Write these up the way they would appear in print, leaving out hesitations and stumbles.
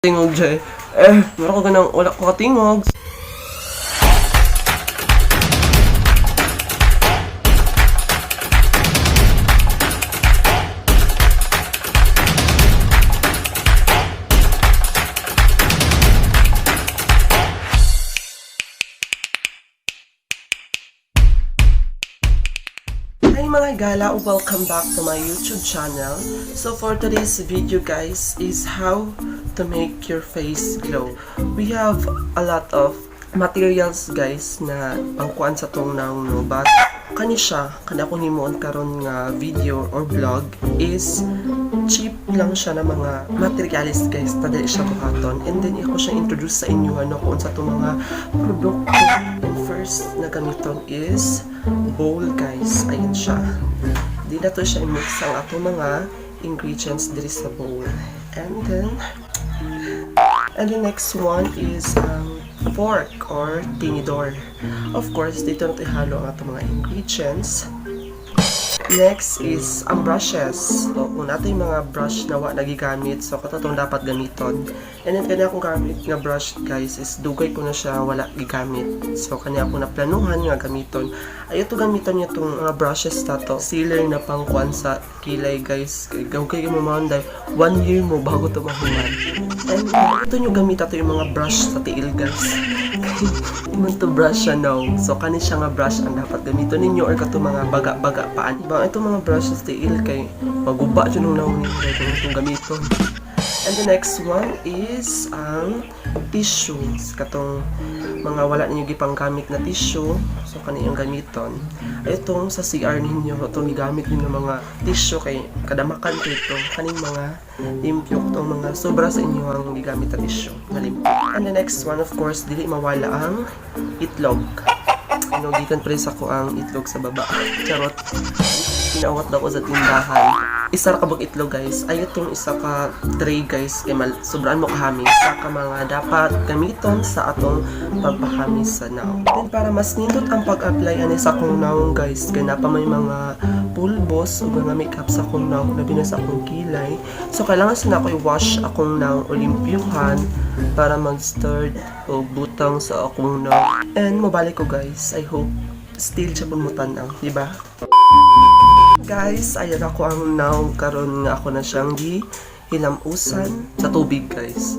Tingog dyan. Meron ko ganang wala ko katingog. Hi mga gala, welcome back to my YouTube channel. So for today's video guys is how to make your face glow. We have a lot of materials guys na pangkuan sa tong naong no, but kani siya, kada ko himuon karon nga video or vlog is cheap lang siya na mga materials guys, tada siya buhaton. And then ako siya introduce sa inyo ano kung sa itong mga produkto. And first na gamiton is bowl guys, ayun siya. Di na to siya i-mix ang ato mga ingredients diri sa bowl. And the next one is fork or tinidor. Of course, dito natin ihalo ang ato mga ingredients. Next is ang brushes. So, kung natin yung mga brush na nagigamit, so kato itong dapat gamiton. And then, kanya akong gamit nga brush, guys, is dugay ko na siya wala gigamit. So, kanya akong naplanuhan nga gamiton. Ay, ito gamiton niya itong mga brushes na to. Sealer na pangkuan sa kilay, guys. Gawin mo mga 1 year mo bago ito mahuman. And ito nyo gamit ito yung mga brush sa tiil, guys. Iman to brush siya now. So, kani siya nga brush ang dapat gamiton ninyo or kato mga baga-baga paan. Ito mga brushes tiil kay maguba dyan nung naunit kaya itong gamiton. And the next one is ang tissues. Katong mga wala ninyo gipang gamit na tissue. So, kaniyang gamiton. Ay, itong sa CR ninyo, itong gigamit ninyo mga tissue kay kadamakan ko ito. Kaning mga limpyo, itong mga sobra sa inyo ang gigamit na tissue. And the next one, of course, dili mawala ang itlog. Inugikan pa rin sa ko ang itlog sa baba. Charot. Pinawat daw ko sa tindahan. Isa ka bang itlog guys. Ay itong isa ka tray guys. Kaya sobraan mo kahamis. Isa ka mga dapat gamiton sa atong pagpahamis sa naong. Then para mas nindot ang pag-apply ani sa akong naong guys. Kaya pa may mga pulbos o mga makeup sa akong naong. Labi na sa akong kilay. So kailangan sana ako i-wash akong naong olimpyuhan para mag-start o butang sa akong naong. And mabalik ko guys. I hope still siya pumutan ang. Diba? Guys, ayan ako ang naong karon nga ako na siyang hilamusan sa tubig guys.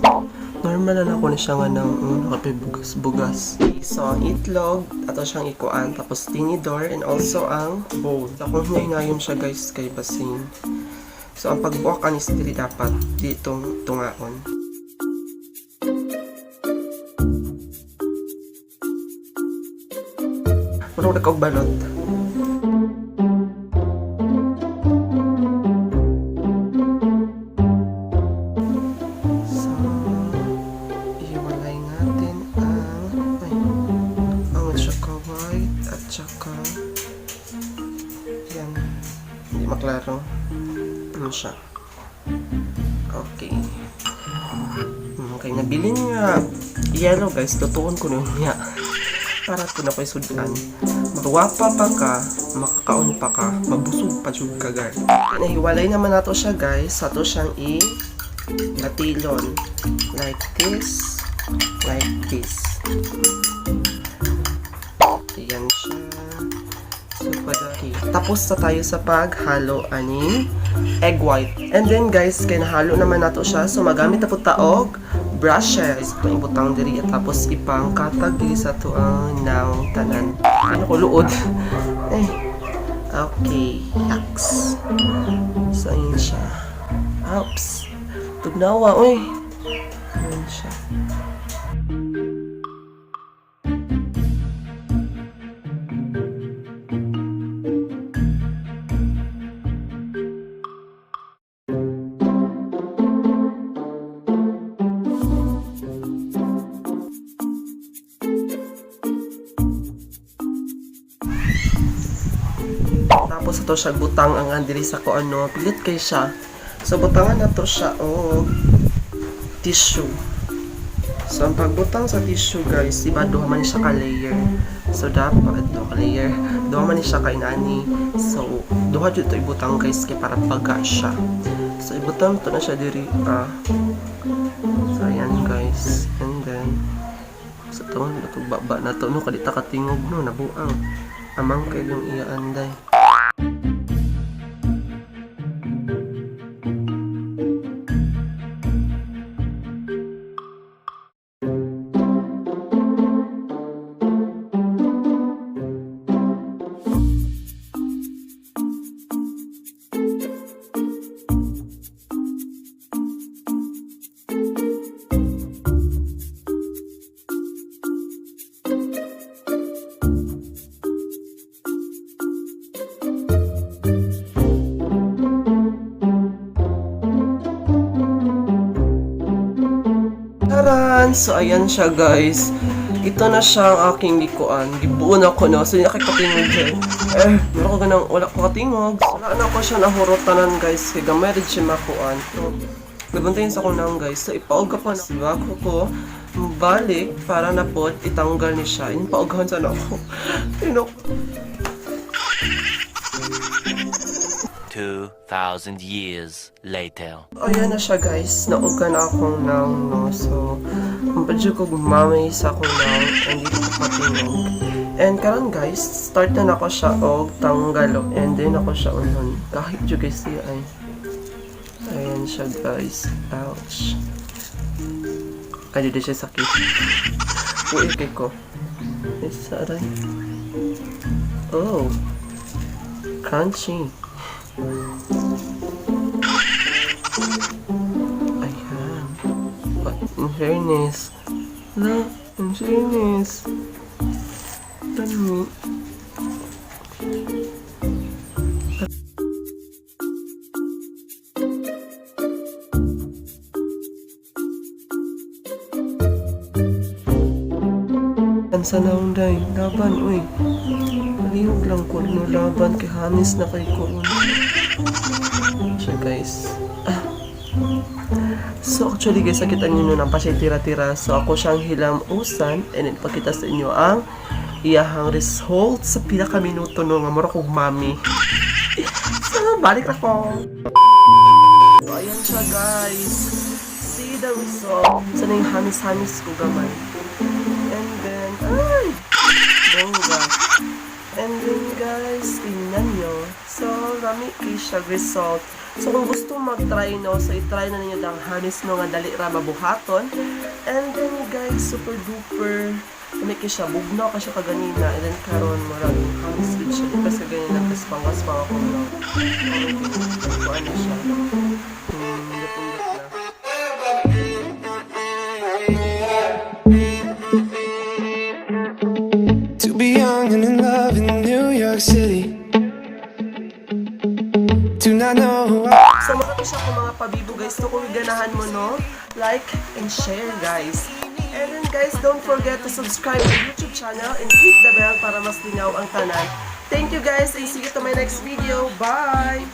Normal na ako na siya nga ng bugas-bugas. So, ang itlog, ato siyang ikuan, tapos tinidor, and also ang bowl. So, kung hinay-hinayom siya guys kay basin. So, ang pagbuak anis diri dapat ditong tungaon. Marunong na kong balot. Tsaka yan, hindi maklaro ano siya. Okay, nabili nga yellow guys, tutuon ko nung niya para ito na ko'y sudan. Magwapa pa ka, makakaon pa ka, mabusog pa jud ka guys. Nahiwalay naman nato siya guys. Ato siyang i-gatilon like this, like this. Ayan siya. Okay. Tapos na tayo sa paghalo ani egg white. And then guys, kaya nahalo naman nato siya. So magamit na po taog brushes. Ito ibutang diri. Tapos ipang katag diri sa to ang naong tanan. Ano ko luod. Okay. Yaks. So ayun siya. Oops. Tugnawa. Uy. Ayun siya. Tapos ito siya butang ang andiri sa ko ano, pilit kay siya. So butangan na to siya o tissue. So ang pagbutang sa tissue guys, diba duha man siya ka layer. So dapat ito ka layer, duha man siya ka inani. So duha jud to ibutang guys kay para paga siya. So ibutang to na siya diri. So guys. And then sa taon natong baba na to no kadita katingog no nabuang. Amang kay yung iya anday. So, ayan siya guys. Ito na siya ang aking likuan. Gibuo na ko no. So, hindi nakikatingog dyan. Meron ko ganang wala ko katingog. So, wala na ko siya nahurotanan guys. Kaya gamay rin siya makuan. So, nabantayin sa ko nang guys. So, ipaog ka pa na. Diba ko balik para na po itanggal ni siya. Ipaogahan sana ako. 2,000 years later. Ayan na siya guys. Naugan akong nang no. So, mapadyo ko gumamay sa akong nang and dito ko patingog. And karon guys, start na ako siya og tanggalo. And then ako siya unon. Kahit yung guys siya ay. Ayan siya guys. Ouch. Ay, dito siya sakit. Uy, kay ko. Isa aray. Oh. Crunchy. Ayan. But in fairness, no, in fairness, dami. Ang sanaunday, laban, uy. Malihog lang ko, no, laban, kay hamis na kay ko. So guys, so actually guys, nakita nyo na pa siya tira-tira. So ako siyang hilamusan and then pakita sa inyo ang iyahang result sa pinakaminuto no nga mura kong mami. So balik ako. So ayan siya guys, see the result. So na yung hamis-hamis ko gamay. And then, ay! Bongga. And then guys, tingnan nyo. So, rami siya result. So, kung gusto mag-try no, so i-try na ninyo ang hanis no nga dali ra mabuhaton. And then guys, super duper rami siya bugnaw ka siya kaganina. And then karon maraming hanis with siya. Kasi ganyan lang, kasi pangas-pang ako no. Okay, kuhaan na siya. Lupundot na. To be young and in love in New York City. Do not know who I... So mga to siya kung mga pabibo guys. So kung ganahan mo no, like and share guys. And then guys, don't forget to subscribe to my YouTube channel and click the bell para mas lingaw ang tanan. Thank you guys and see you to my next video. Bye!